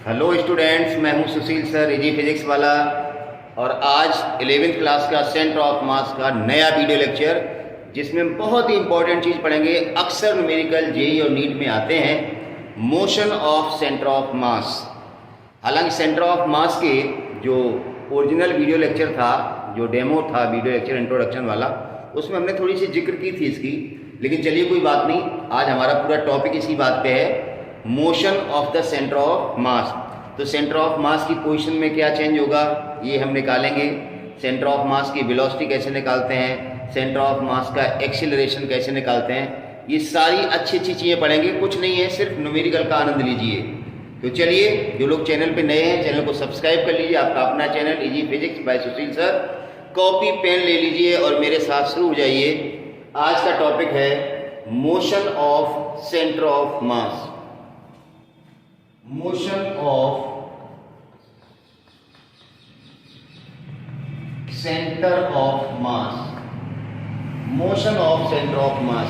Hello students, मैं हूं सुशील sir, easy physics वाला। और आज 11th क्लास का सेंटर ऑफ मास का नया वीडियो लेक्चर, जिसमें बहुत ही इंपॉर्टेंट चीज़ पढ़ेंगे। अक्सर न्यूमेरिकल जेईई और नीट में आते हैं, मोशन ऑफ सेंटर ऑफ मास। हालांकि सेंटर ऑफ मास के जो ओरिजिनल वीडियो लेक्चर था, जो डेमो था वीडियो लेक्चर इंट्रोडक्शन वाला, उसमें हमने थोड़ी सी जिक्र की थी इसकी। लेकिन चलिए कोई बात नहीं, आज हमारा पूरा टॉपिक इसी बात पे है, motion of the centre of मास। तो सेंटर ऑफ मास की पोजीशन में क्या चेंज होगा ये हम निकालेंगे। सेंटर ऑफ मास की वेलोसिटी कैसे निकालते हैं, सेंटर ऑफ मास का एक्सीलरेशन कैसे निकालते हैं, ये सारी अच्छी अच्छी चीज़ें पढ़ेंगे। कुछ नहीं है, सिर्फ न्यूमेरिकल का आनंद लीजिए। तो चलिए, जो लोग चैनल पे नए हैं चैनल को सब्सक्राइब कर लीजिए, आपका अपना channel easy physics by Sushil sir. Copy pen ले लीजिए और मेरे साथ शुरू हो जाइए। आज का टॉपिक है motion of centre of mass. Motion of centre of mass. Motion of centre of मास,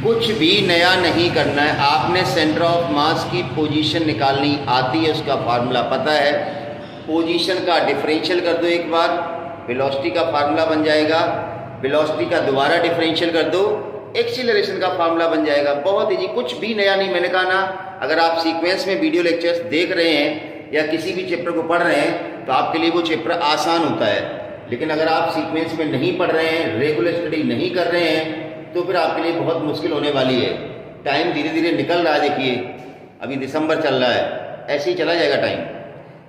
कुछ भी नया नहीं करना है। आपने सेंटर ऑफ मास की पोजीशन निकालनी आती है, उसका फार्मूला पता है। पोजीशन का डिफरेंशियल कर दो एक बार, वेलोसिटी का फार्मूला बन जाएगा। वेलोसिटी का दोबारा डिफरेंशियल कर दो, एक्सीलरेशन का फार्मूला बन जाएगा। बहुत इजी, कुछ भी नया नहीं। मैंने कहा ना, अगर आप सीक्वेंस में वीडियो लेक्चर्स देख रहे हैं या किसी भी चैप्टर को पढ़ रहे हैं तो आपके लिए वो चैप्टर आसान होता है। लेकिन अगर आप सीक्वेंस में नहीं पढ़ रहे हैं, रेगुलर स्टडी नहीं कर रहे हैं, तो फिर आपके लिए बहुत मुश्किल होने वाली है। टाइम धीरे धीरे निकल रहा है, देखिए अभी दिसंबर चल रहा है, ऐसे ही चला जाएगा टाइम।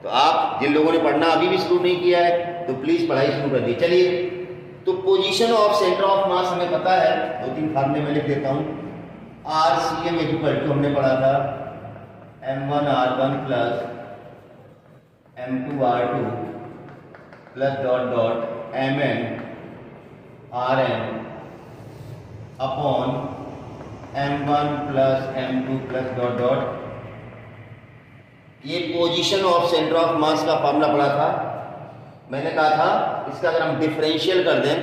तो आप जिन लोगों ने पढ़ना अभी भी शुरू नहीं किया है तो प्लीज़ पढ़ाई शुरू कर दी। चलिए, तो पोजीशन ऑफ सेंटर ऑफ मास हमें पता है, 2-3 फार्मूले में लिख देता हूँ। RCM इक्वल टू हमने पढ़ा था M1R1 plus M2R2 plus dot dot MnRn upon M1 plus M2 plus dot dot. ये position of centre of mass का फार्मूला पढ़ा था। मैंने कहा था इसका अगर हम डिफरेंशियल कर दें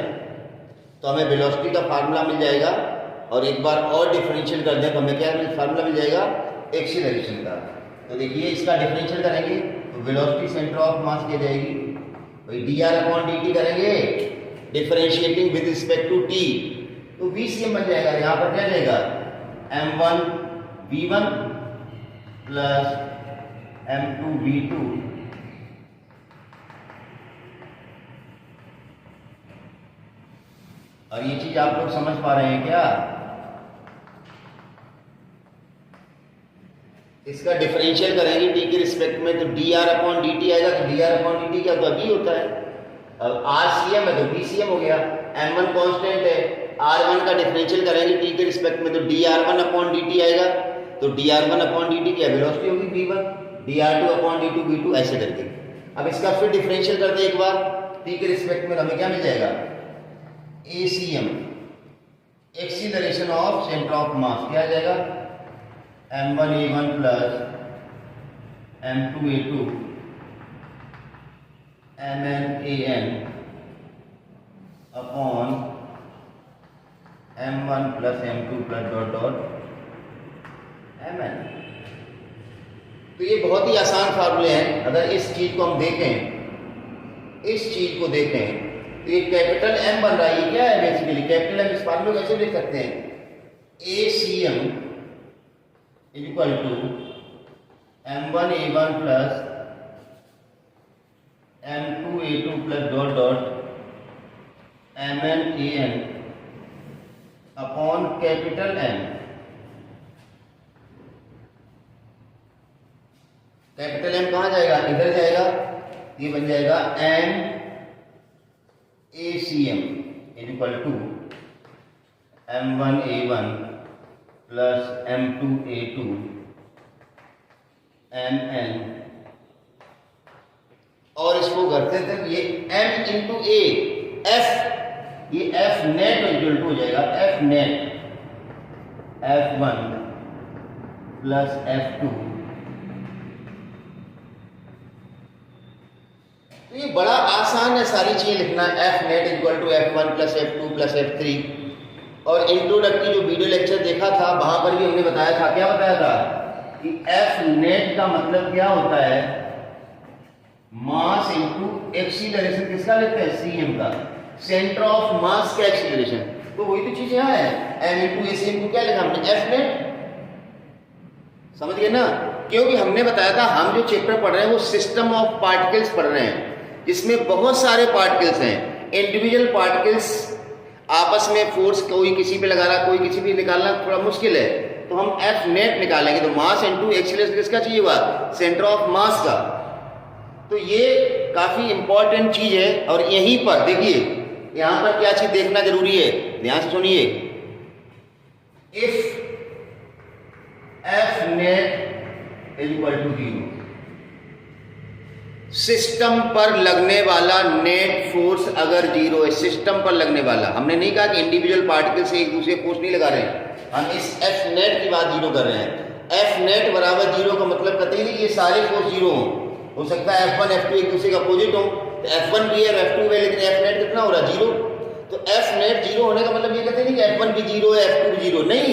तो हमें वेलोसिटी का फार्मूला मिल जाएगा, और एक बार और डिफरेंशियल कर दें तो हमें क्या फार्मूला मिल जाएगा, एक्सीलरेशन का। तो देखिए, इसका डिफरेंशियल करेंगे तो वेलोसिटी सेंटर ऑफ मास की जाएगी भाई dr/dt करेंगे, differentiating with respect to t, तो VCM बन जाएगा। यहाँ पर क्या जाएगा, m1v1 प्लस m2v2 और ये चीज आप लोग समझ पा रहे हैं क्या? इसका डिफरेंशियल करेंगे t के रिस्पेक्ट में तो dr/dt आएगा। तो dr/dt क्या होता है, v होता है। अब RCM है तो VCM हो गया। m1 कांस्टेंट है, r1 का डिफरेंशियल करेंगे t के रिस्पेक्ट में तो dr1/dt आएगा। तो dr1/dt क्या वेलोसिटी होगी v1, dr2/dt v2, ऐसे करके। अब इसका फिर डिफरेंशियल कर दे एक बार t के रिस्पेक्ट में, हमें क्या मिल जाएगा, ACM, acceleration of centre of mass. क्या आ जाएगा, M1A1 plus M2A2 MnAn upon M1 plus M2 plus dot dot Mn। तो ये बहुत ही आसान फार्मूले हैं। अगर इस चीज को हम देखें, इस चीज को देखें तो ये कैपिटल M बन रहा है। ये क्या है बेसिकली, कैपिटल M। इस फार्मूले को कैसे लिख सकते हैं, ACM equal to M1A1 plus M2A2 plus dot dot MnAn upon capital M। Capital M कहाँ जाएगा, इधर जाएगा। ये बन जाएगा ACM equal to M1A1 plus M2A2 Mn, और इसको करते थे ये M इंटू A, F, ये F नेट इक्वल टू हो जाएगा F net F1 plus F2। तो ये बड़ा आसान है सारी चीजें लिखना। F net equal to F1 plus F2 plus F3। और इंट्रोडक्टरी जो वीडियो लेक्चर देखा था वहां पर भी हमने बताया था, क्या बताया था, कि एफ नेट का मतलब क्या होता है, मास इनटू एक्सीलरेशन किसका लेते हैं, सीएम का, सेंटर ऑफ मास का एक्सीलरेशन। तो वही तो चीज यहाँ है, am into A C into क्या लिखा हमने, एफ नेट। समझ गए ना, क्योंकि हमने बताया था हम जो चैप्टर पढ़ रहे हैं वो सिस्टम ऑफ पार्टिकल्स पढ़ रहे हैं, जिसमें बहुत सारे पार्टिकल्स हैं। इंडिविजुअल पार्टिकल्स आपस में फोर्स कोई किसी पे लगा रहा, कोई किसी पे निकालना थोड़ा मुश्किल है, तो हम एफ नेट निकालेंगे। तो मास इनटू एक्सीलरेशन किसका चाहिए हुआ, सेंटर ऑफ मास का। तो ये काफी इंपॉर्टेंट चीज है। और यहीं पर देखिए, यहां पर क्या चीज देखना जरूरी है, ध्यान से सुनिए। If F net is equal to 0, system पर लगने वाला नेट फोर्स अगर 0 है, सिस्टम पर लगने वाला, हमने नहीं कहा कि इंडिविजुअल पार्टिकल से एक दूसरे फोर्स नहीं लगा रहे हैं, हम इस एफ नेट की बात 0 कर रहे हैं। एफ नेट बराबर 0 का मतलब कतई नहीं ये सारे फोर्स 0 हो सकता है F1 F2 एक दूसरे का अपोजिट हो, तो F1 भी है F2 भी है, लेकिन एफ नेट कितना हो रहा है, 0। तो एफ नेट 0 होने का मतलब ये कहते नहीं कि F1 भी 0 है F2 भी 0, नहीं,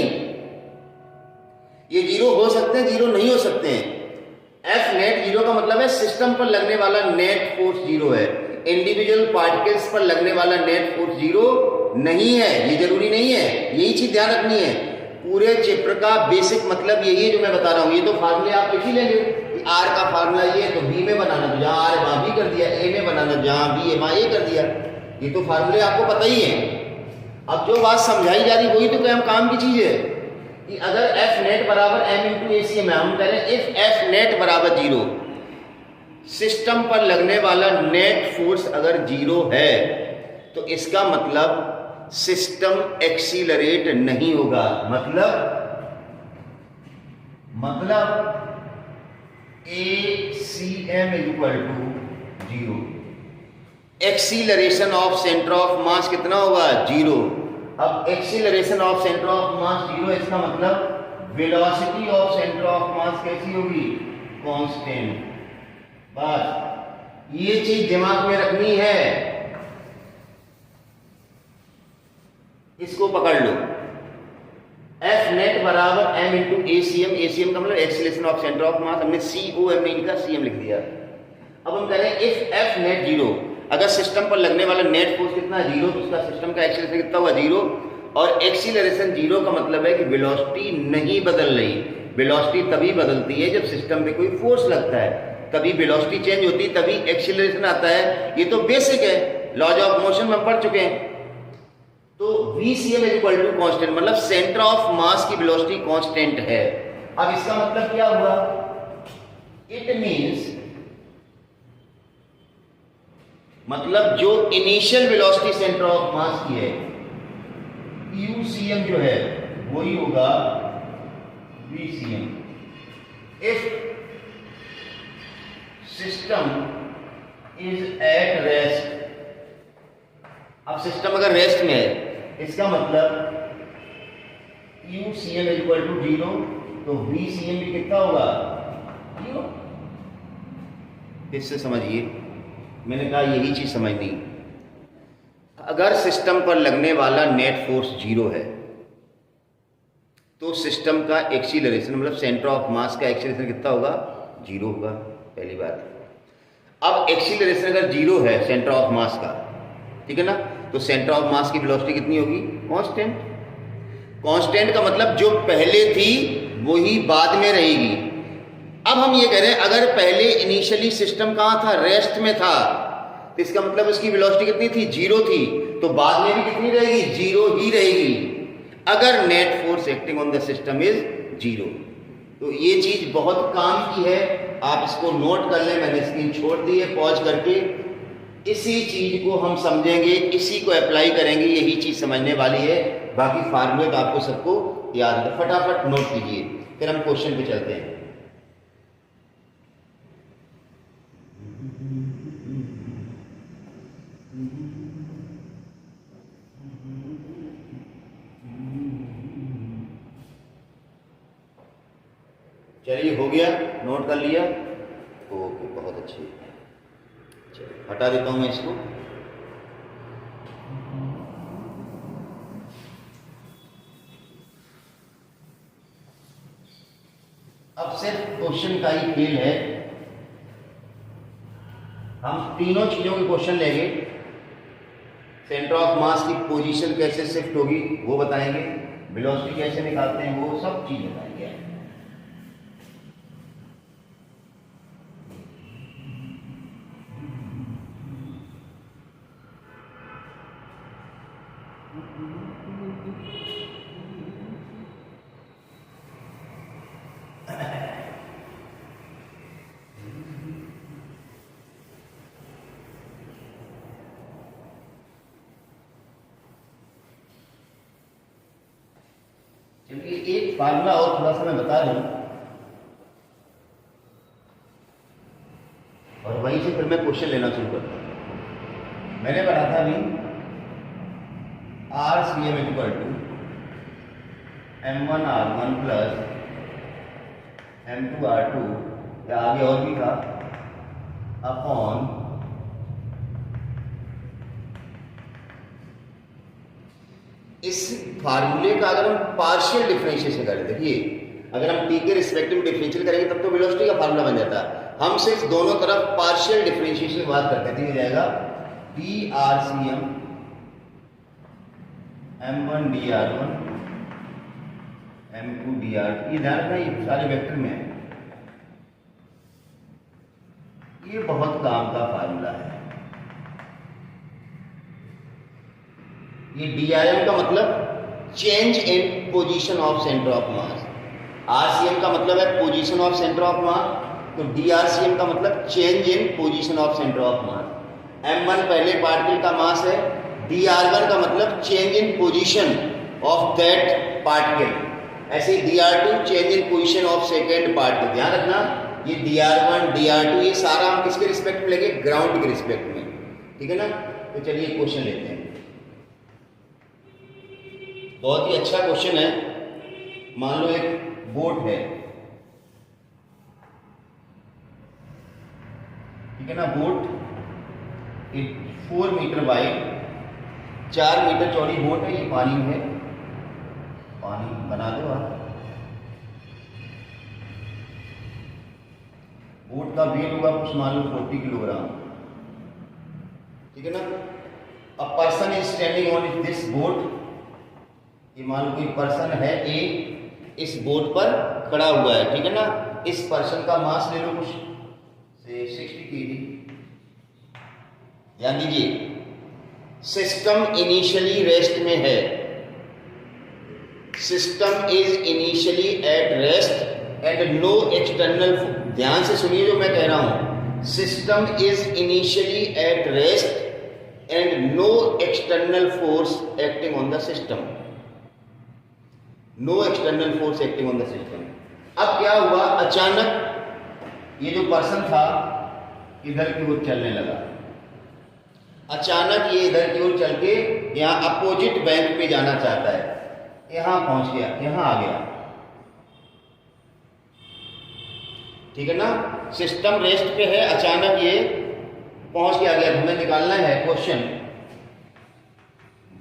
ये 0 हो सकते हैं, 0 नहीं हो सकते हैं। एफ नेट 0 का मतलब है सिस्टम पर लगने वाला नेट फोर्स 0 है, इंडिविजुअल पार्टिकल्स पर लगने वाला नेट फोर्स 0 नहीं है, ये जरूरी नहीं है, यही चीज ध्यान रखनी है। पूरे चैप्टर का बेसिक मतलब यही है जो मैं बता रहा हूं। ये तो फार्मूले आप लिख ही लेंगे कि आर का फार्मूला ये है तो बी में बनाना, तो जहां आर है वहां बी कर दिया, ए में बनाना जहां बी है वहां ए कर दिया, ये तो फार्मूले आपको पता ही है। अब जो बात समझाई जा रही वही तो क्या काम की चीज है कि अगर एफ नेट बराबर एम इंटू ए सी में हम करें, इफ एफ नेट बराबर 0, सिस्टम पर लगने वाला नेट फोर्स अगर 0 है तो इसका मतलब सिस्टम एक्सीलरेट नहीं होगा। मतलब A C M is equal to 0, acceleration of centre of mass कितना होगा, 0। अब acceleration of centre of mass 0 है, इसका मतलब velocity of centre of mass कैसी होगी, कांस्टेंट। बस ये चीज दिमाग में रखनी है, इसको पकड़ लो। एफ नेट बराबर एम इंटू ए सी एम, ए सी एम का मतलब एक्सीलरेशन ऑफ सेंटर ऑफ मास, हमने सी ओ एम नहीं लिखा, सी एम लिख दिया। अब हम कह रहे हैं इफ एफ नेट 0, अगर सिस्टम पर लगने वाला नेट फोर्स कितना है, 0, तो उसका सिस्टम का एक्सीलरेशन कितना हुआ, 0। और एक्सीलरेशन 0 का मतलब है कि वेलोसिटी नहीं बदल रही। वेलोसिटी तभी बदलती है जब सिस्टम पे कोई फोर्स लगता है, तभी वेलोसिटी चेंज होती है, तभी एक्सीलरेशन आता है। ये तो बेसिक है, लॉज ऑफ मोशन में पढ़ चुके हैं। तो VCM is equal to constant, मतलब सेंटर ऑफ मास की वेलोसिटी कांस्टेंट है। अब इसका मतलब क्या हुआ, इट मींस मतलब जो initial velocity centre of mass की है UCM जो है वही होगा VCM। If system is at rest, अब सिस्टम अगर रेस्ट में है इसका मतलब UCM इज इक्वल टू 0, तो VCM भी कितना होगा, 0। इससे समझिए, मैंने कहा यही चीज समझनी। अगर सिस्टम पर लगने वाला नेट फोर्स 0 है तो सिस्टम का एक्सीलरेशन मतलब सेंटर ऑफ मास का एक्सीलरेशन कितना होगा, 0 होगा, पहली बात। अब एक्सीलरेशन अगर 0 है सेंटर ऑफ मास का, ठीक है ना, तो सेंटर ऑफ मास की वेलोसिटी कितनी होगी, कांस्टेंट। कांस्टेंट का मतलब जो पहले थी वही बाद में रहेगी। अब हम ये कह रहे हैं अगर पहले इनिशियली सिस्टम कहां था, रेस्ट में था, तो इसका मतलब उसकी वेलोसिटी कितनी थी, 0 थी, तो बाद में भी कितनी रहेगी, 0 ही रहेगी अगर net force acting on the system is 0। तो ये चीज बहुत काम की है, आप इसको नोट कर लें, मैंने स्क्रीन छोड़ दी है पॉज करके। इसी चीज को हम समझेंगे, इसी को अप्लाई करेंगे, यही चीज समझने वाली है। बाकी फार्मूले तो आपको सबको याद है, फटाफट नोट कीजिए, फिर हम क्वेश्चन पे चलते हैं। चलिए हो गया, नोट कर लिया, ओके बहुत अच्छी। चलिए हटा देता हूं मैं इसको। अब सिर्फ क्वेश्चन का ही खेल है। हम तीनों चीजों के क्वेश्चन लेंगे। सेंटर ऑफ मास की पोजीशन कैसे शिफ्ट होगी वो बताएंगे, वेलोसिटी कैसे निकालते हैं वो सब चीज बताएंगे। चलिए एक फार्मूला और थोड़ा सा मैं बता दूं और वहीं से फिर मैं क्वेश्चन लेना शुरू करता हूं। मैंने पढ़ा था अभी R C M equal to M1R1 plus M2R2 या आगे और भी था अपॉन इस फार्मूले का अगर हम पार्शियल डिफरेंशिएशन करें, देखिए अगर हम टी के रिस्पेक्टिव में डिफरेंशियल करेंगे तब तो वेलोसिटी का फार्मूला बन जाता है। हम सिर्फ दोनों तरफ पार्शियल डिफरेंशिएशन की बात करते हैं, हो जाएगा T R C M M1 dr1 M2 dr2। ये ध्यान रखना ये सारे वेक्टर में है। ये बहुत काम का फार्मूला है। ये DRM का मतलब change in position of centre of mass, RCM का मतलब है पोजीशन ऑफ सेंटर ऑफ मास, तो DRCM का मतलब change in position of centre of mass. M1 पहले पार्टिकल का मास है, dr1 का मतलब change in position of that particle, ऐसे dr2 change in position of second particle. ध्यान रखना ये dr1 dr2 ये सारा हम किसके रिस्पेक्ट में लेंगे, ग्राउंड के रिस्पेक्ट में, ठीक है ना। तो चलिए क्वेश्चन लेते हैं, बहुत ही अच्छा क्वेश्चन है। मान लो एक बोट है, ठीक है ना। बोट 4 मीटर वाइड 4 मीटर चौड़ी बोट है, ये पानी में है, पानी बना दो आप। बोट का वेट होगा कुछ मान लो 40 किलोग्राम, ठीक है ना। A person is standing on this boat, ये मान लो कोई पर्सन है ए इस बोट पर खड़ा हुआ है, ठीक है ना। इस पर्सन का मास ले लो कुछ से 60 kg। ध्यान दीजिए सिस्टम इनिशियली रेस्ट में है, system is initially at rest and no external, ध्यान से सुनिए जो मैं कह रहा हूं, system is initially at rest and no external force acting on the system, no external force acting on the system. अब क्या हुआ, अचानक ये जो पर्सन था इधर की ओर चलने लगा, अचानक ये इधर की ओर चल के यहाँ अपोजिट बैंक पे जाना चाहता है, यहां पहुंच गया, यहां आ गया, ठीक है ना। सिस्टम रेस्ट पे है, अचानक ये पहुंच के आ गया। हमें निकालना है question,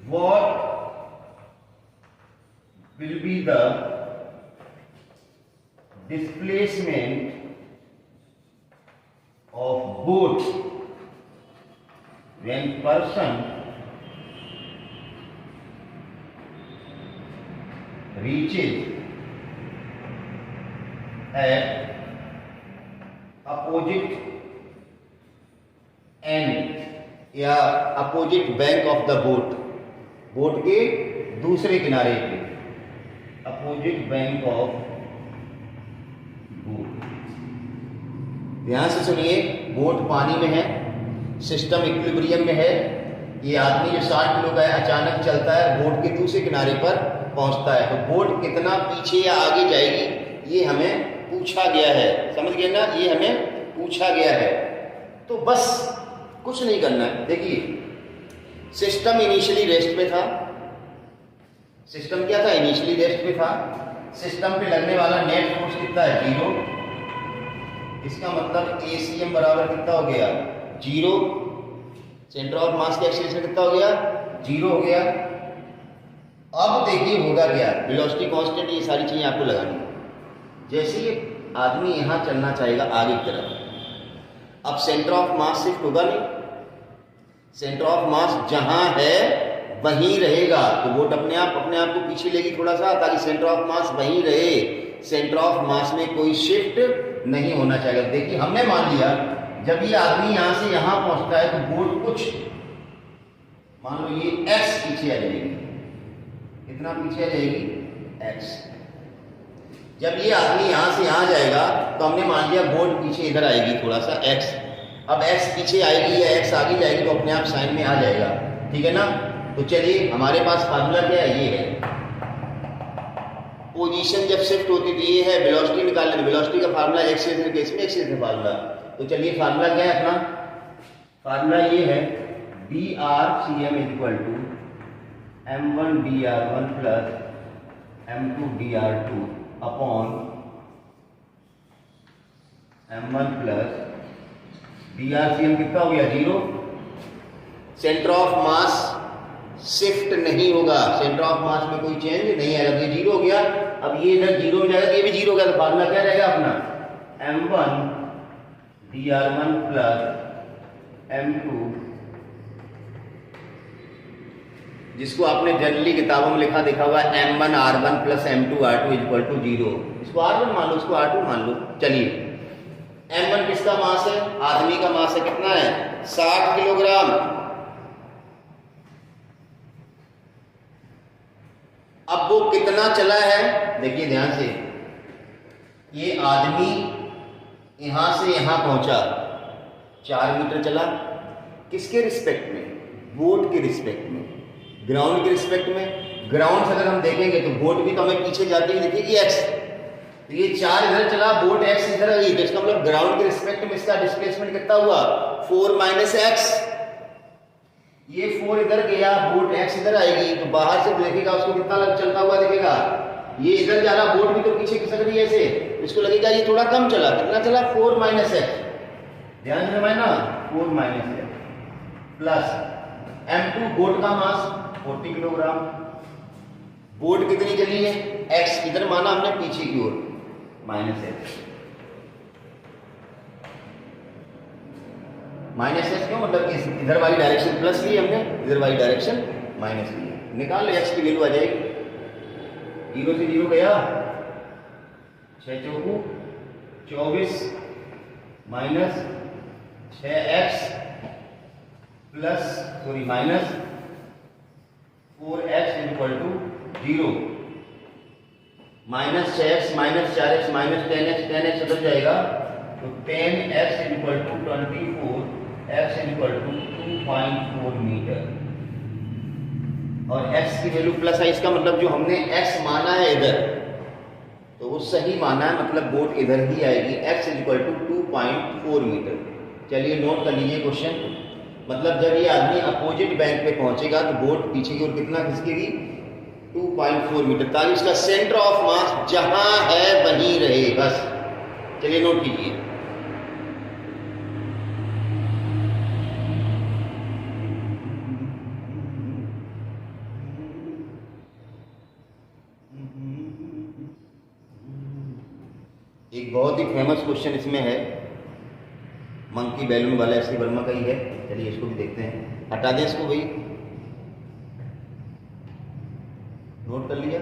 what will be the displacement of boat when person reaches at opposite end या opposite bank of the boat, boat के दूसरे किनारे पे, अपोजिट बैंक ऑफ बोट। ध्यान से सुनिए, बोट पानी में है, सिस्टम इक्विलिब्रियम में है, ये आदमी जो 60 किलो का है अचानक चलता है, बोट के दूसरे किनारे पर पहुंचता है, तो बोट कितना पीछे या आगे जाएगी ये हमें पूछा गया है, समझ गए ना, ये हमें पूछा गया है। तो बस कुछ नहीं करना है। देखिए सिस्टम इनिशियली रेस्ट में था, सिस्टम क्या था, इनिशियली रेस्ट में था, सिस्टम पे लगने वाला नेट फोर्स कितना है, 0, इसका मतलब ACM बराबर कितना हो गया, 0, सेंटर ऑफ मास का एक्सीलरेशन कितना हो गया, 0 हो गया। अब देखिए होगा क्या, वेलोसिटी कांस्टेंट, ये सारी चीजें आपको लगानी है। जैसे ये आदमी यहाँ चलना चाहेगा आगे की तरफ। अब सेंटर ऑफ मास शिफ्ट होगा नहीं, सेंटर ऑफ मास जहाँ है वहीं रहेगा, तो बोट अपने आप को पीछे लेगी थोड़ा सा, ताकि सेंटर ऑफ मास वहीं रहे। सेंटर ऑफ मास में कोई शिफ्ट नहीं होना चाहिए। देखिए हमने मान लिया जब ये आदमी यहाँ से यहाँ पहुँचता है तो बोट कुछ मान लो ये x पीछे आ जाएगी, कितना पीछे आ जाएगी x। जब ये आदमी यहाँ से यहाँ जाएगा तो हमने मान लिया बोट पीछे इधर आएगी थोड़ा सा x। अब x पीछे आएगी या x आगे जाएगी तो अपने आप साइन में आ जाएगा, ठीक है ना। तो चलिए हमारे पास फार्मूला क्या है, ये है पोजीशन जब शिफ्ट होती थी, ये है वेलोसिटी निकालने। वेलोसिटी का फार्मूला एक्सेलरेशन केस में एक्सेलरेशन फार्मूला। तो चलिए फार्मूला क्या है अपना, फार्मूला ये है dRCM equal to m1 dr1 plus m2 dr2 upon m1 plus dRCM कितना हो गया 0। सेंटर ऑफ मास शिफ्ट नहीं होगा, सेंटर ऑफ मास में कोई चेंज नहीं आएगा, ये 0 हो गया। अब ये इधर 0 हो जाएगा, ये भी 0 हो गया, तो फार्मूला क्या रहेगा अपना m1 dr1 प्लस m2, जिसको आपने जनरली किताबों में लिखा देखा हुआ m1 r1 plus m2 r2 equal to 0। इसको r1 मान लो, इसको r2 मान लो। चलिए m1 किसका मास है, आदमी का मास है, कितना है 60 किलोग्राम। अब वो कितना चला है, देखिए ध्यान से, ये आदमी यहां से यहां पहुंचा 4 मीटर चला, किसके रिस्पेक्ट में, बोट के रिस्पेक्ट में, ग्राउंड के रिस्पेक्ट में। ग्राउंड से अगर हम देखेंगे तो बोट भी तो हमें पीछे जाती है, देखिए x, तो ये 4 इधर चला, बोट x इधर आई, तो इसका मतलब ग्राउंड के रिस्पेक्ट में इसका डिस्प्लेसमेंट कितना हुआ 4 माइनस x। ये 4 इधर गया, बोट x इधर आएगी, तो बाहर से देखेगा उसको कितना चलता हुआ दिखेगा, ये इधर जा रहा, बोट भी तो पीछे खिसक रही है ऐसे, इसको लगेगा ये थोड़ा कम चला, कितना चला 4 माइनस x। ध्यान से ना 4 minus x plus m2 boat का मास 40 किलोग्राम। बोट कितनी चली है x, इधर माना हमने पीछे की ओर माइनस x। माइनस x क्यों, मतलब कि इधर वाली डायरेक्शन प्लस ली हमने, इधर वाली डायरेक्शन माइनस ली। निकाल लो x की वैल्यू आ जाएगी, 0 से 0 गया, 6 चौकू 24 minus 6x plus sorry minus 4x equal to 0। Minus 6x minus 4x minus 10x, 10x उधर जाएगा तो 10x equal to 24, x equal to 2.4 metre. और x की वैल्यू प्लस है, इसका मतलब जो हमने x माना है इधर तो वो सही माना है, मतलब बोट इधर ही आएगी, x इक्वल टू 2.4 मीटर। चलिए नोट कर लीजिए क्वेश्चन, मतलब जब ये आदमी अपोजिट बैंक पे पहुंचेगा तो बोट पीछे की ओर कितना खिसकेगी 2.4 मीटर, ताकि इसका सेंटर ऑफ मास जहां है वहीं रहे बस। चलिए नोट कीजिए, एक बहुत ही फेमस क्वेश्चन इसमें है, मंकी बैलून वाला एस सी वर्मा का ही है। चलिए इसको भी देखते हैं, हटा दें इसको भाई, नोट कर लिया।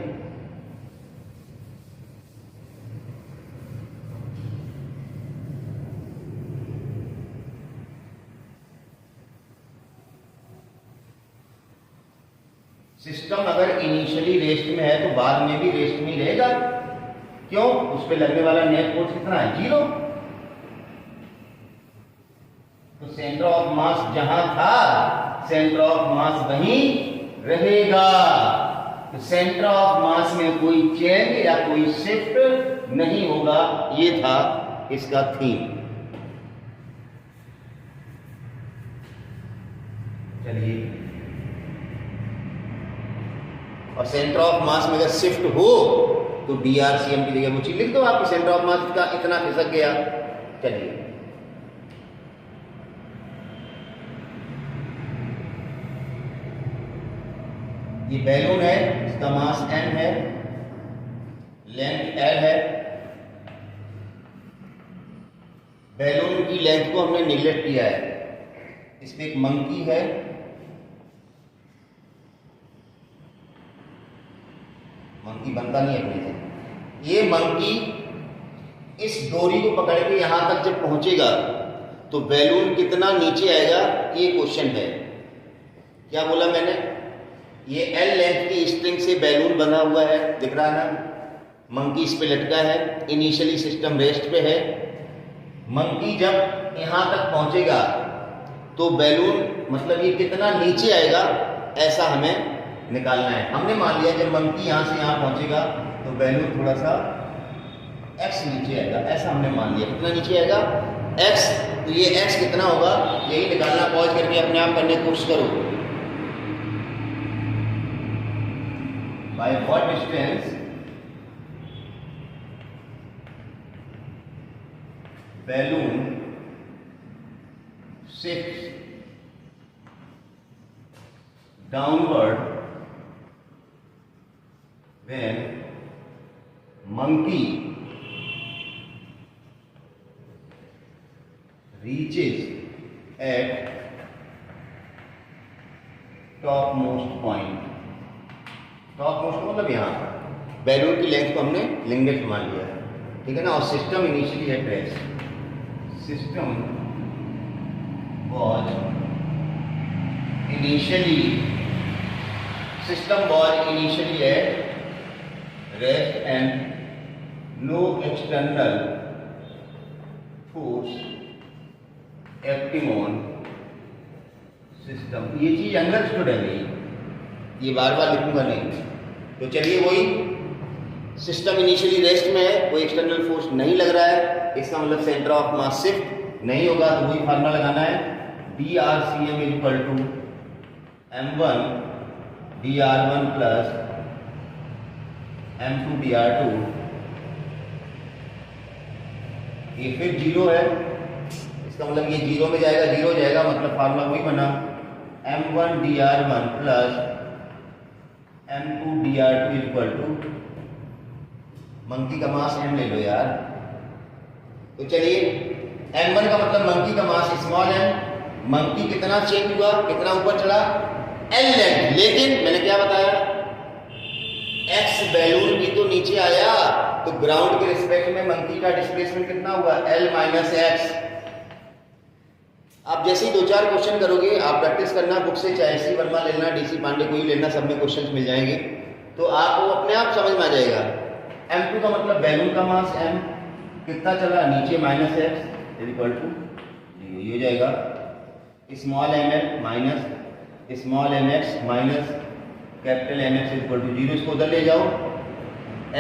सिस्टम अगर इनिशियली रेस्ट में है तो बाद में भी रेस्ट में रहेगा, क्यों, उस पर लगने वाला नेट फोर्स कितना है 0। तो सेंटर ऑफ मास जहां था सेंटर ऑफ मास वहीं रहेगा। तो सेंटर ऑफ मास में कोई चेंज या कोई शिफ्ट नहीं होगा, ये था इसका थीम। चलिए, और सेंटर ऑफ मास में अगर शिफ्ट हो तो DRCM की जगह वो चीज लिख दो, आपके सेंटर ऑफ मास का इतना खिसक गया। चलिए, ये बैलून है, इसका मास m है, लेंथ l है, बैलून की लेंथ को हमने निगलेक्ट किया है। इसमें एक मंकी है, मंकी बनता नहीं अपने से। ये मंकी इस डोरी को पकड़ के यहां तक जब पहुंचेगा तो बैलून कितना नीचे आएगा, ये क्वेश्चन है। क्या बोला मैंने? ये एल लेंथ की स्ट्रिंग से बैलून बना हुआ है, दिख रहा है ना? मंकी इस पे लटका है, इनिशियली सिस्टम रेस्ट पे है। मंकी जब यहां तक पहुंचेगा तो बैलून मतलब ये कितना नीचे आएगा, ऐसा हमें निकालना है। हमने मान लिया जब मंकी यहां से यहां पहुंचेगा तो बैलून थोड़ा सा एक्स नीचे आएगा, ऐसा हमने मान लिया। कितना नीचे आएगा? एक्स। तो ये एक्स कितना होगा, यही निकालना। पॉज करके अपने आप करने की कोशिश करो। By what distance balloon shifts downward when monkey reaches at topmost point। topmost मतलब यहाँ बैलून की लेंथ को हमने लिंगेट मान लिया है, ठीक है ना। और system initially at rest, system was initially at rest and no external force acting on system। ये चीज अंडरस्टूड है नहीं, ये बार बार लिखूंगा नहीं। तो चलिए, वही सिस्टम इनिशियली रेस्ट में है, कोई एक्सटर्नल फोर्स नहीं लग रहा है, इसका मतलब सेंटर ऑफ मास शिफ्ट नहीं होगा। तो वही फार्मूला लगाना है, DRCM is equal to M1 DR1 plus M2 DR2। ये फिर जीरो है, इसका मतलब ये जीरो में जाएगा, जीरो जाएगा, मतलब फार्मूला वही बना M1 DR1 plus M2 DR2 equal to, monkey का मास M ले लो यार। तो चलिए, M1 का मतलब मंकी का मास स्मॉल m। मंकी कितना चेंज हुआ, कितना ऊपर चढ़ा, L लेंथ। लेकिन मैंने क्या बताया, X बैलून भी तो नीचे आया, तो ग्राउंड के रिस्पेक्ट में मंकी का डिस्प्लेसमेंट कितना हुआ, L माइनस एक्स। आप जैसे ही 2-4 क्वेश्चन करोगे, आप प्रैक्टिस करना बुक से, चाहे सी वर्मा लेना, DC पांडे कोई लेना, सब में क्वेश्चन मिल जाएंगे, तो आपको अपने आप समझ में आ जाएगा। M2 का मतलब बैलून का मास M कितना चला, नीचे माइनस एक्स इक्वल टू, ये हो जाएगा small ml minus small mx minus capital mx equal to zero. इसको उधर ले जाओ,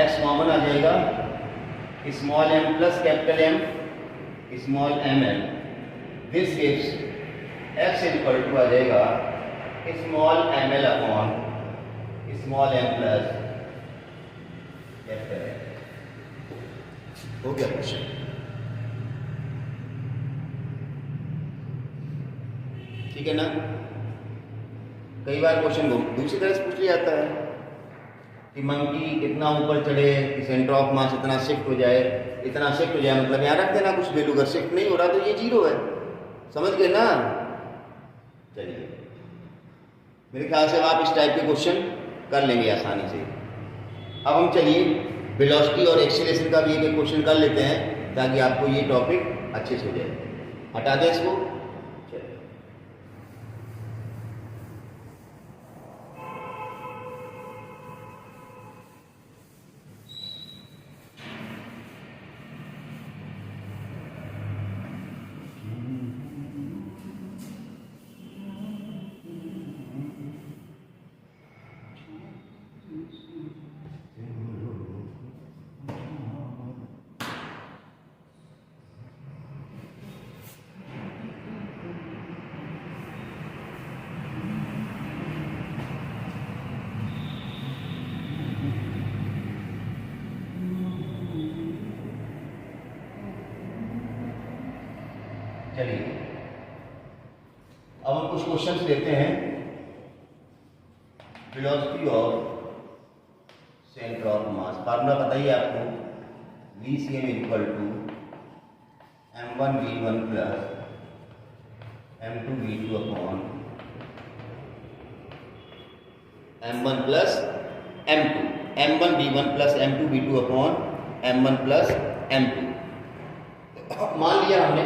x कॉमन आ जाएगा, small m plus capital M स्मॉल ml। This gives x equal to आ जाएगा small ml upon small m plus capital M। हो गया क्वेश्चन, ठीक है ना। कई बार क्वेश्चन दूसरी तरह से पूछ लिया जाता है कि मंकी कितना ऊपर चढ़े कि सेंटर ऑफ मास इतना शिफ्ट हो जाए, इतना शिफ्ट हो जाए, मतलब यहाँ रख देना कुछ वैल्यू, अगर शिफ्ट नहीं हो रहा तो ये जीरो है, समझ गए ना। चलिए, मेरे ख्याल से आप इस टाइप के क्वेश्चन कर लेंगे आसानी से। अब हम चलिए वेलोसिटी और एक्सीलरेशन का भी एक क्वेश्चन कर लेते हैं, ताकि आपको ये टॉपिक अच्छे से हो जाए। हटा दें इसको। चलिए, अब हम कुछ क्वेश्चंस लेते हैं। Velocity of centre of mass, formula बताइए आपको, VCM equal to m1v1 plus m2v2 upon m1 plus m2, m1v1 plus m2v2 upon m1 plus m2। मान लिया हमने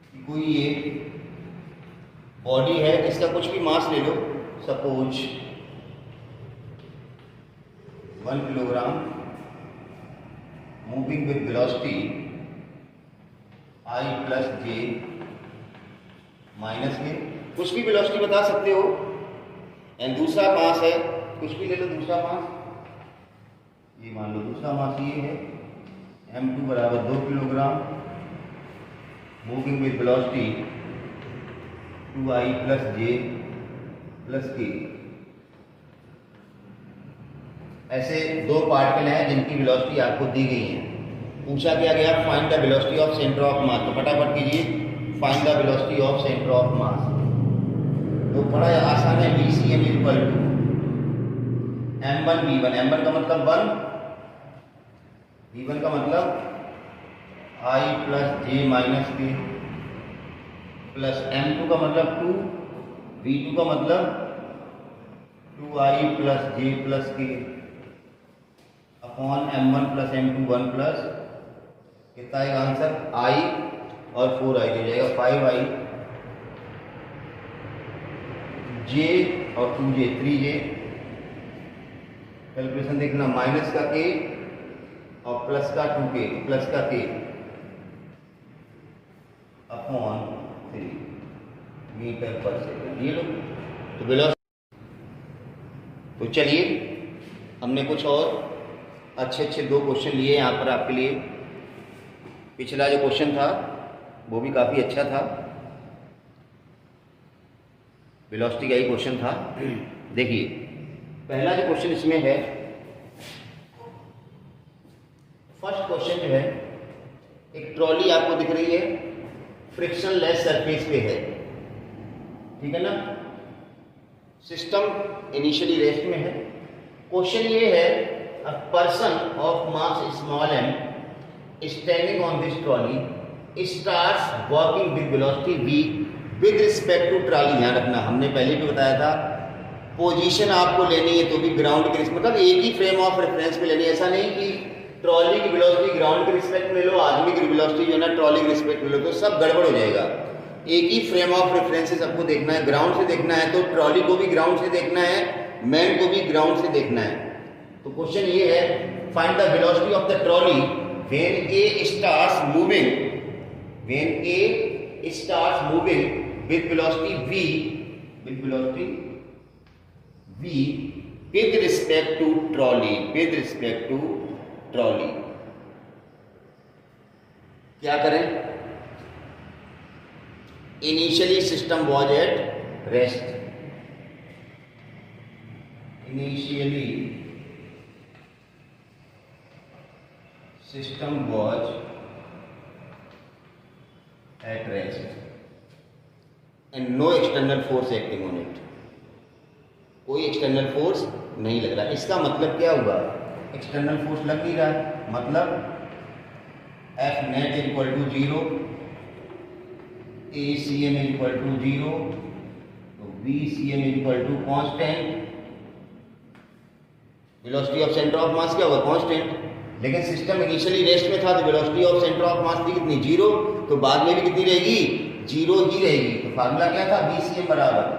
कि कोई ये बॉडी है, इसका कुछ भी मास ले लो, suppose 1 kilogram, moving with velocity I plus j minus k, कुछ भी वेलोसिटी बता सकते हो। एंड दूसरा मास है, कुछ भी ले लो दूसरा मास, ये मान लो दूसरा मास ये है, m2 बराबर 2 kilogram, moving with velocity 2I plus J plus के। ऐसे दो पार्टिकल हैं जिनकी वेलोसिटी आपको दी गई है। पूछा क्या गया, find the velocity of centre of मास। तो फटाफट कीजिए, find the velocity of centre of मास। तो बड़ा आसान है, VCM equal to m1v1, m1 का मतलब 1, v1 का मतलब I प्लस जे माइनस के, प्लस m2 का मतलब 2, v2 का मतलब 2I प्लस जे प्लस के upon m1 plus m2 1 plus कितना आएगा आंसर, I और 4I हो जाएगा 5I, J और 2J 3J। कैलकुलेशन देखना, माइनस का K और प्लस का 2K, प्लस का K अपॉन 3 मीटर पर सेकंड। ये लो तो वेलोसिटी। तो चलिए, हमने कुछ और अच्छे दो क्वेश्चन लिए यहाँ पर आपके लिए। पिछला जो क्वेश्चन था वो भी काफ़ी अच्छा था, वेलोसिटी का ही क्वेश्चन था। देखिए पहला जो क्वेश्चन इसमें है, फर्स्ट क्वेश्चन जो है, एक ट्रॉली आपको दिख रही है, फ्रिक्शन लेस सरफेस पे है, ठीक है ना। सिस्टम इनिशियली रेस्ट में है। क्वेश्चन ये है, a person of mass small m standing on this trolley starts walking with velocity v with respect to trolley. ध्यान रखना, हमने पहले भी बताया था, पोजीशन आपको लेनी है तो भी ग्राउंड के मतलब एक ही फ्रेम ऑफ रेफरेंस पे लेनी है। ऐसा नहीं कि ट्रॉली की वेलोसिटी ग्राउंड के रिस्पेक्ट में ले लो, आदमी की वेलोसिटी जो है ना ट्रॉली के रिस्पेक्ट में ले लो, तो सब गड़बड़ हो जाएगा। एक ही फ्रेम ऑफ रेफरेंस से सबको देखना है। ग्राउंड से देखना है तो ट्रॉली को भी ग्राउंड से देखना है, मैन को भी ग्राउंड से देखना है। तो क्वेश्चन ये है, find the velocity of the trolley when A starts moving, when A starts moving with velocity v, with velocity v with respect to trolley, with respect to trolley. क्या करें, initially system was at rest, initially system was at rest and no external force acting on it. कोई external force नहीं लग रहा। इसका मतलब क्या हुआ, एक्सटर्नल फोर्स लग नहीं रहा है, मतलब F net equal to 0, ACM equal to 0, तो VCM equal to constant. Velocity of centre of mass क्या होगा, कांस्टेंट। लेकिन सिस्टम इनिशियली रेस्ट में था तो वेलोसिटी ऑफ सेंटर ऑफ मास थी कितनी, 0, तो बाद में भी कितनी रहेगी, 0 ही रहेगी। तो फार्मूला क्या था, VCM बराबर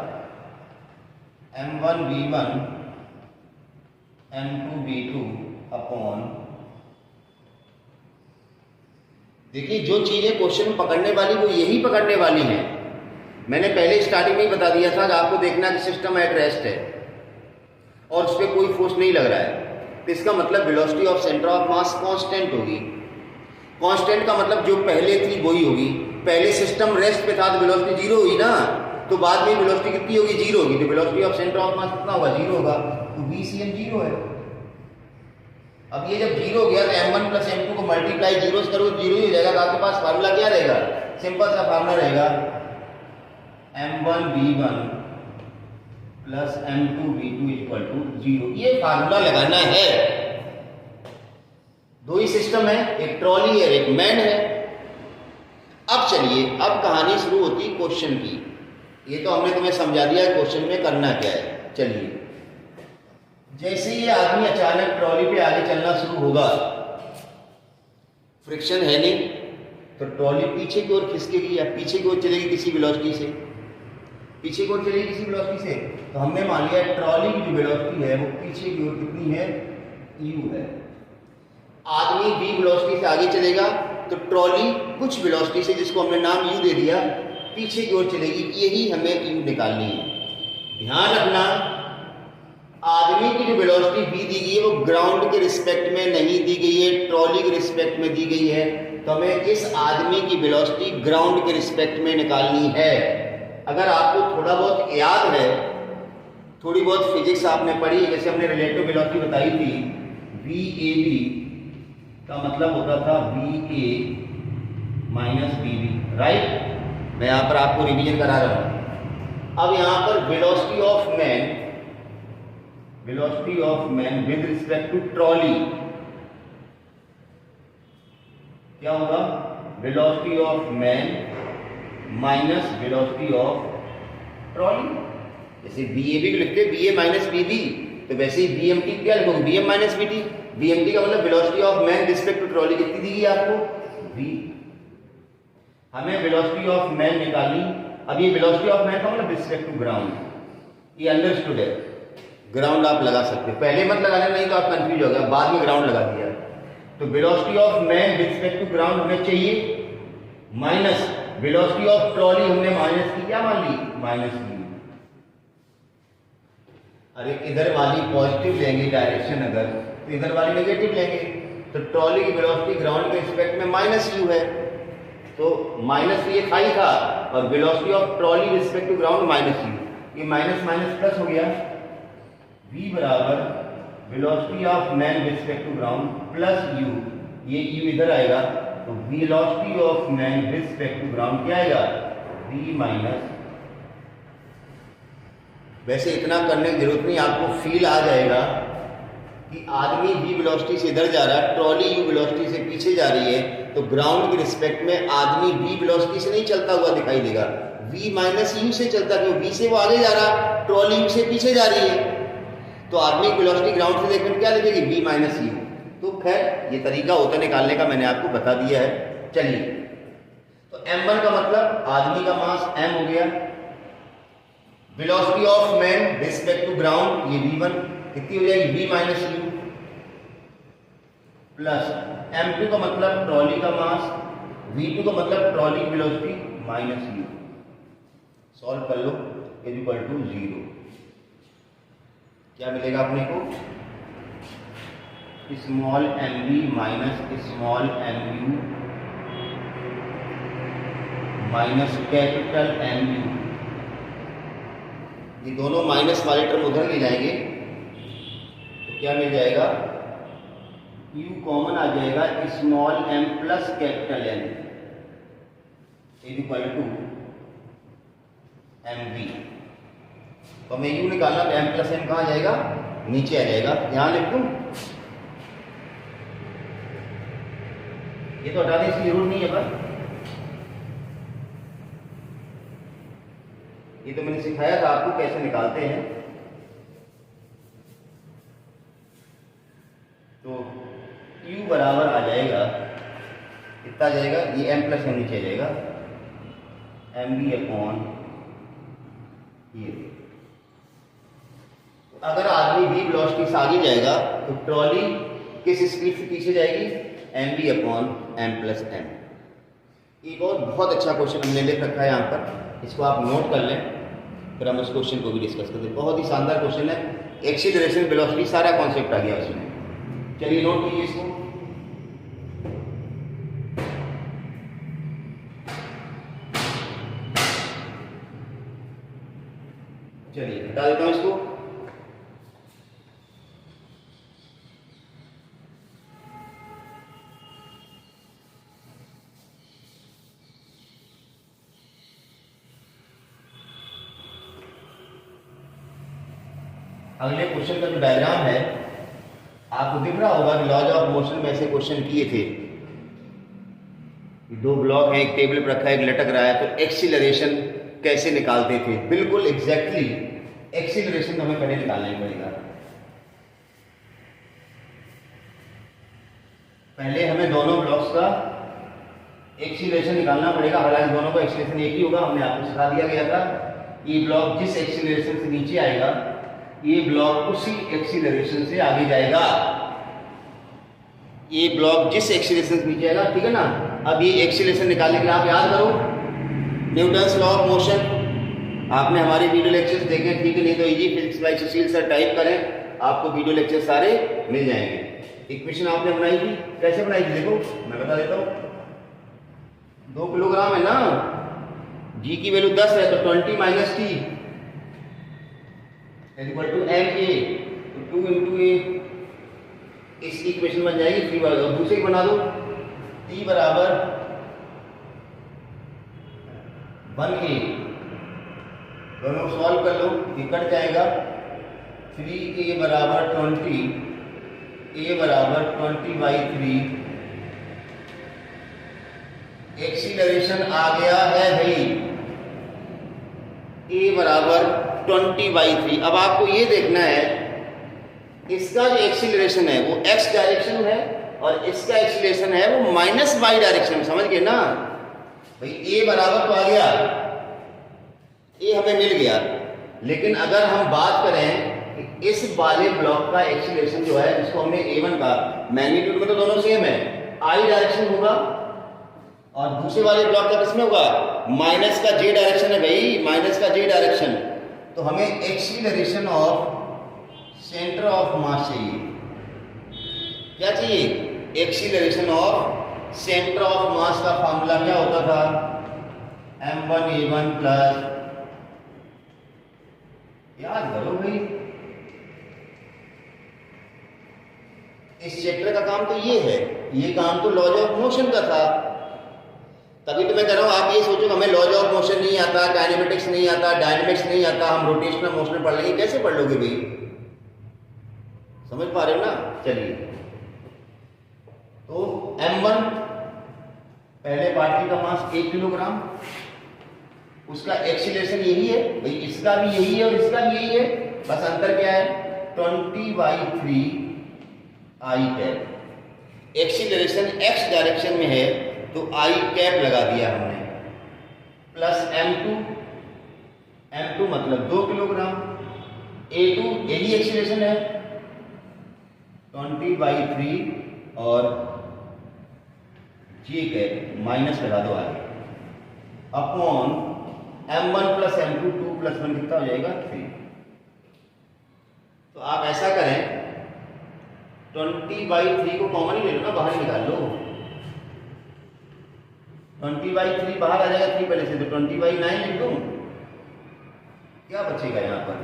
m1v1 m2v2 अपॉन। देखिए जो चीजें क्वेश्चन पकड़ने वाली वो यही पकड़ने वाली हैं। मैंने पहले स्टार्टिंग में ही बता दिया था कि आपको देखना कि सिस्टम एट रेस्ट है और उस पर कोई फोर्स नहीं लग रहा है, तो इसका मतलब velocity of centre of mass constant होगी। कांस्टेंट का मतलब जो पहले थी वही होगी। पहले सिस्टम रेस्ट पे था तो वेलोसिटी 0 हुई ना, तो बाद में वेलोसिटी कितनी होगी, 0 होगी। तो velocity of centre of mass कितना होगा, 0 होगा। तो VCM 0 है। अब ये जब 0 हो गया तो m1 प्लस m2 को मल्टीप्लाई 0 से करो, 0 ही हो जाएगा। तो आपके पास फार्मूला क्या रहेगा, सिंपल सा फार्मूला रहेगा m1v1 plus m2v2 equal to 0। ये फार्मूला लगाना है। दो ही सिस्टम है, एक ट्रॉली है एक मैन है। अब चलिए, अब कहानी शुरू होती है क्वेश्चन की। ये तो हमने तुम्हें समझा दिया है क्वेश्चन में करना क्या है। चलिए, जैसे ये आदमी अचानक ट्रॉली पे आगे चलना शुरू होगा, फ्रिक्शन है नहीं, तो ट्रॉली पीछे की ओर खिसकेगी या पीछे की ओर चलेगी किसी वेलोसिटी से, पीछे की ओर चलेगी किसी वेलोसिटी से। तो हमने मान लिया ट्रॉली की जो वेलोसिटी है वो पीछे की ओर कितनी है, u है। आदमी v वेलोसिटी से आगे चलेगा तो ट्रॉली कुछ वेलोसिटी से, जिसको हमने नाम u दे दिया, पीछे की ओर चलेगी। यही हमें u निकालनी है। ध्यान रखना, आदमी की जो वेलोसिटी v दी गई है वो ग्राउंड के रिस्पेक्ट में नहीं दी गई है, ट्रॉली के रिस्पेक्ट में दी गई है। तो हमें इस आदमी की वेलोसिटी ग्राउंड के रिस्पेक्ट में निकालनी है। अगर आपको थोड़ा बहुत याद है, थोड़ी बहुत फिजिक्स आपने पढ़ी है, जैसे हमने रिलेटिव वेलोसिटी बताई थी, VAB का मतलब होता था VA माइनस BB, राइट। मैं यहाँ पर आपको रिवीजन करा रहा हूँ। अब यहाँ पर velocity of man with respect to trolley क्या होगा, velocity of man minus velocity of trolley. जैसे VAB को लिखते हैं VA माइनस BB, तो वैसे ही VMT क्या लिखोगे, VM माइनस BT। VMT का मतलब velocity of man respect to trolley कितनी दी गई आपको, V। हमें वेलोसिटी ऑफ मैन निकालनी। अब ये वेलोसिटी ऑफ मैन का मतलब रिस्पेक्ट टू ग्राउंड, ये अंडरस्टूड है। ग्राउंड आप लगा सकते हो, पहले मत लगाना, नहीं तो आप कंफ्यूज हो गया, बाद में ग्राउंड लगा दिया। तो velocity of man respect to ground हमें चाहिए, माइनस वेलोसिटी ऑफ ट्रॉली हमने माइनस की, क्या मान ली, माइनस की। अरे इधर वाली पॉजिटिव लेंगे डायरेक्शन अगर, तो इधर वाली नेगेटिव लेंगे। तो ट्रॉली की वेलोसिटी ग्राउंड के रिस्पेक्ट में माइनस u है, तो माइनस ये था ही था, और velocity of trolley respect to ground minus u, ये माइनस माइनस प्लस हो गया। v बराबर velocity of man respect to ground plus u, ये u इधर आएगा, तो velocity of man respect to ground क्या आएगा, v माइनस। वैसे इतना करने की जरूरत नहीं, आपको फील आ जाएगा कि आदमी v वेलोसिटी से इधर जा रहा है, ट्रॉली u वेलोसिटी से पीछे जा रही है, तो ग्राउंड के रिस्पेक्ट में आदमी v वेलोसिटी से नहीं चलता हुआ दिखाई देगा, v माइनस u से चलता, क्यों, v से वो आगे जा रहा, ट्रॉली u से पीछे जा रही है। तो आदमी की वेलोसिटी ग्राउंड से देखने में क्या लिखेगी, v माइनस u। तो खैर ये तरीका होता निकालने का मैंने आपको बता दिया है। चलिए, तो m1 का मतलब आदमी का मास m हो गया, velocity of man respect to ground ये v1 कितनी हो जाएगी, v minus u, plus m2 का मतलब ट्रॉली का मास, v2 का मतलब ट्रॉली की वेलोसिटी माइनस u। सॉल्व कर लो, इज इक्वल टू 0। क्या मिलेगा अपने को, small mv minus small mu minus capital mu। ये दोनों माइनस वाले टर्म उधर ले जाएंगे तो क्या मिल जाएगा, u कॉमन आ जाएगा, small m plus capital M is equal to mv। तो हमें u निकालना, तो m प्लस m कहाँ आ जाएगा, नीचे आ जाएगा। यहां लिख दूं, ये तो हटा दें, इसकी जरूरत नहीं है। पर ये तो मैंने सिखाया था आपको कैसे निकालते हैं। तो u बराबर आ जाएगा, कितना आ जाएगा, ये m प्लस m नीचे आ जाएगा, mv अपॉन ये। अगर आदमी v वेलोसिटी से आगे जाएगा तो ट्रॉली किस स्पीड से पीछे जाएगी, mv upon m plus m। एक और बहुत अच्छा क्वेश्चन हमने लिख रखा है यहाँ पर, इसको आप नोट कर लें, फिर हम इस क्वेश्चन को भी डिस्कस करते हैं। बहुत ही शानदार क्वेश्चन है, एक्सीलरेशन वेलोसिटी सारा कॉन्सेप्ट आ गया उसमें। चलिए नोट कीजिए इसको। चलिए हटा देता हूं इसको। अगले क्वेश्चन का जो डायग्राम है आपको दिख रहा होगा कि लॉज ऑफ मोशन में ऐसे क्वेश्चन किए थे। दो ब्लॉक है, एक टेबल पर रखा है, एक लटक रहा है, तो एक्सीलरेशन कैसे निकालते थे? बिल्कुल एग्जैक्टली एक्सीलरेशन हमें पहले निकालना ही पड़ेगा। पहले हमें दोनों ब्लॉक्स का एक्सीलरेशन निकालना पड़ेगा। हालांकि दोनों का एक्सीलरेशन एक ही होगा, हमने आपको सिखा दिया गया था। ये ब्लॉक जिस एक्सीलरेशन से नीचे आएगा, ये ब्लॉक उसी एक्सीलरेशन से आगे जाएगा। ये ब्लॉक जिस एक्सीलरेशन से नीचे आएगा, ठीक है ना। अब ये एक्सीलरेशन निकालने के लिए आप याद करो न्यूटन्स लॉ ऑफ मोशन। आपने हमारे वीडियो लेक्चर्स देखे, ठीक है, नहीं तो easy physics by Sushil sir type करें, आपको वीडियो लेक्चर सारे मिल जाएंगे। इक्वेशन आपने बनाई थी, कैसे बनाई थी देखो मैं बता देता हूँ। 2 किलोग्राम है ना, जी की वैल्यू 10 है, तो 20 minus T equal to M A, तो 2 इंटू ए। इसकी इक्वेशन बन जाएगी 3 बार। और दूसरी बना दो, टी बराबर 1a, दोनों सॉल्व कर लो, ये कट जाएगा। 3a बराबर 20, a बराबर 20/3। एक्सीलरेशन आ गया है भाई, a बराबर 20/3। अब आपको ये देखना है इसका जो एक्सीलरेशन है वो x डायरेक्शन है और इसका एक्सीलरेशन है वो -y डायरेक्शन। समझ गए ना भाई। a बराबर तो आ गया, a हमें मिल गया, लेकिन अगर हम बात करें कि इस वाले ब्लॉक का एक्सीलरेशन जो है, इसको हमने a1 का, मैग्नीट्यूड में तो दोनों सेम है, i डायरेक्शन होगा, और दूसरे वाले ब्लॉक का किसमें होगा? माइनस का j डायरेक्शन है भाई, माइनस का j डायरेक्शन। तो हमें एक्सीलरेशन ऑफ सेंटर ऑफ मास चाहिए। क्या चाहिए? Acceleration of centre of mass का फॉर्मूला क्या होता था? m1a1 प्लस, याद करो भाई, इस चैप्टर का काम तो ये है, ये काम तो लॉज ऑफ मोशन का था। तभी तो मैं कह रहा हूं, आप ये सोचो हमें लॉज ऑफ मोशन नहीं आता, काइनेमेटिक्स नहीं आता, डायनेमिक्स नहीं आता, हम रोटेशनल मोशन पढ़ लेंगे, कैसे पढ़ लोगे भाई? समझ पा रहे हो ना? चलिए, तो m1 पहले पार्टिकल का मास 1 किलोग्राम, उसका एक्सीलरेशन यही है भाई, इसका भी यही है और इसका भी यही है, बस अंतर क्या है? 20/3 i cap. Acceleration x direction में है तो i कैप लगा दिया हमने, प्लस m2 मतलब 2 किलोग्राम, a2 यही एक्सीलरेशन है 20/3 और j कैप माइनस लगा दो आगे, upon m1 plus m2, 2 plus 1 कितना हो जाएगा? 3। तो आप ऐसा करें 20/3 को कॉमन ही ले लो ना, बाहर ही निकाल लो। 20/3 बाहर आ जाएगा 3 पहले से, तो 20/9 लिख दूं। क्या बचेगा यहां पर?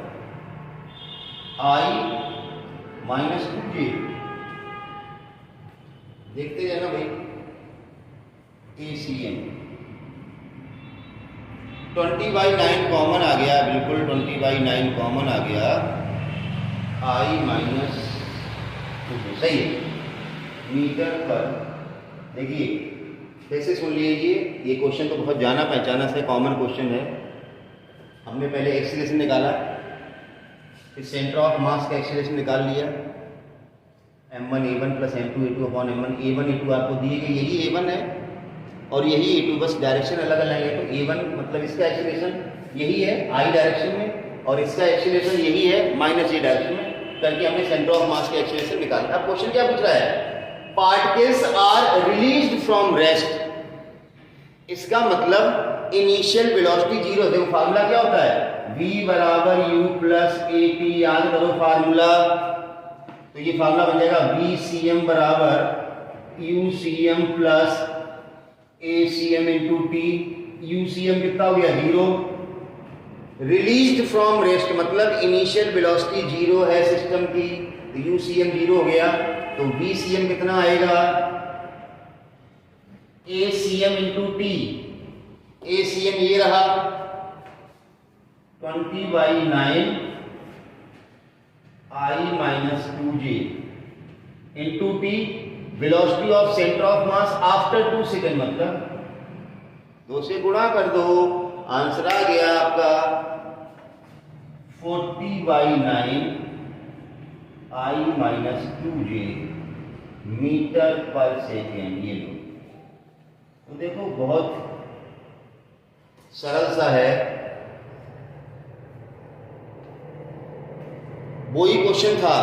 i माइनस 2j, देखते रहना भाई, ACM 20/9 कॉमन आ गया, बिल्कुल 20/9 कॉमन आ गया, i माइनस 2j, सही है, मीटर पर। देखिए कैसे सुन लीजिए, ये क्वेश्चन तो बहुत जाना पहचाना से कॉमन क्वेश्चन है। हमने पहले एक्सीलरेशन निकाला, फिर सेंटर ऑफ मास का एक्सीलरेशन निकाल लिया, m1a1 plus m2a2 upon m1, a1 a2 आपको दिए गए, यही a1 है और यही a2, बस डायरेक्शन अलग अलग है। तो a1 मतलब इसका एक्सीलरेशन यही है i डायरेक्शन में, और इसका एक्सीलरेशन यही है -j डायरेक्शन में, करके हमने सेंटर ऑफ मास का एक्सीलरेशन निकाला। अब क्वेश्चन क्या पूछ रहा है? Particles are released from rest, इसका मतलब इनिशियल वेलोसिटी 0। देखो फार्मूला क्या होता है? v बराबर u प्लस at, याद करो फार्मूला। तो ये फार्मूला बन जाएगा vcm बराबर ucm plus acm into T. ucm कितना हो गया? 0। रिलीज्ड फ्रॉम रेस्ट मतलब इनिशियल वेलोसिटी 0 है सिस्टम की, तो ucm 0 हो गया, तो vcm कितना आएगा? acm into T. acm ये रहा 20/9 i minus 2j into T, velocity of centre of mass after 2 second, मतलब 2 से गुणा कर दो, आंसर आ गया आपका 40/9 I-2j मीटर पर सेकेंड। ये लो, तो देखो बहुत सरल सा है, वही क्वेश्चन था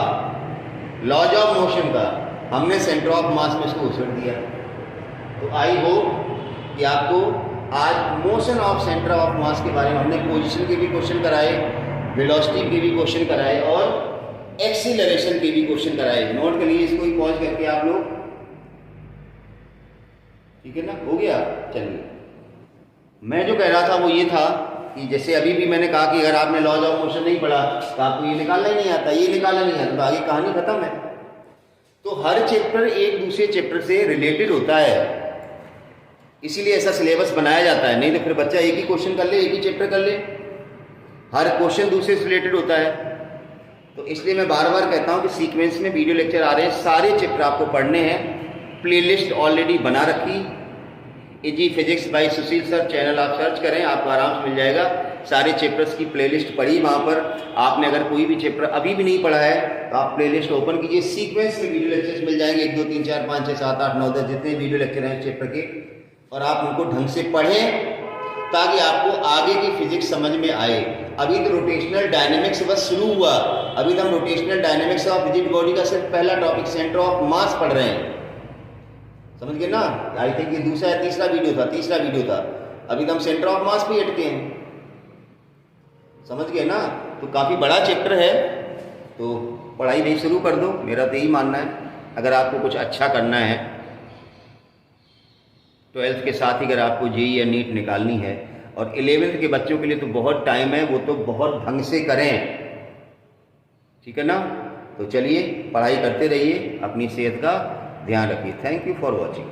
लॉज ऑफ मोशन का, हमने सेंटर ऑफ मास में इसको घुसेड़ दिया। तो आई होप कि आपको आज मोशन ऑफ सेंटर ऑफ मास के बारे में हमने पोजीशन के भी क्वेश्चन कराए, वेलोसिटी के भी क्वेश्चन कराए और एक्सीलरेशन के भी क्वेश्चन कराए। नोट के लिए इसको ही पॉज करके आप लोग, ठीक है ना, हो गया। चलिए, मैं जो कह रहा था वो ये था कि जैसे अभी भी मैंने कहा कि अगर आपने लॉज ऑफ मोशन नहीं पढ़ा तो आपको ये निकालना ही नहीं आता, ये निकालना नहीं आता, तो आगे कहानी खत्म है। तो हर चैप्टर एक दूसरे चैप्टर से रिलेटेड होता है, इसीलिए ऐसा सिलेबस बनाया जाता है। नहीं तो फिर बच्चा एक ही क्वेश्चन कर ले, एक ही चैप्टर कर ले, हर क्वेश्चन दूसरे से रिलेटेड होता है। तो इसलिए मैं बार बार कहता हूँ कि सीक्वेंस में वीडियो लेक्चर आ रहे हैं, सारे चैप्टर आपको पढ़ने हैं। प्लेलिस्ट ऑलरेडी बना रखी, easy physics by Sushil sir, channel आप सर्च करें, आपको आराम से मिल जाएगा। सारे चैप्टर्स की प्लेलिस्ट पढ़ी वहाँ पर। आपने अगर कोई भी चैप्टर अभी भी नहीं पढ़ा है तो आप प्लेलिस्ट ओपन कीजिए, सीक्वेंस में वीडियो लेक्चर्स मिल जाएंगे, 1 2 3 4 5 6 7 8 9 10 जितने वीडियो लेक्चर हैं चैप्टर के, और आप उनको ढंग से पढ़ें ताकि आपको आगे की फिजिक्स समझ में आए। अभी तो रोटेशनल डायनेमिक्स बस शुरू हुआ, अभी तो हम rotational dynamics of rigid body का सिर्फ पहला टॉपिक सेंटर ऑफ मास पढ़ रहे हैं, समझ गए ना। आई थिंक ये तीसरा वीडियो था, अभी तो हम सेंटर ऑफ मास पे अटके हैं, समझ गए ना। तो काफ़ी बड़ा चैप्टर है, तो पढ़ाई नहीं शुरू कर दो, मेरा तो यही मानना है। अगर आपको कुछ अच्छा करना है 12th के साथ ही, अगर आपको जेईई या नीट निकालनी है, और 11th के बच्चों के लिए तो बहुत टाइम है, वो तो बहुत ढंग से करें, ठीक है ना। तो चलिए पढ़ाई करते रहिए, अपनी सेहत का ध्यान रखिए। Thank you for watching.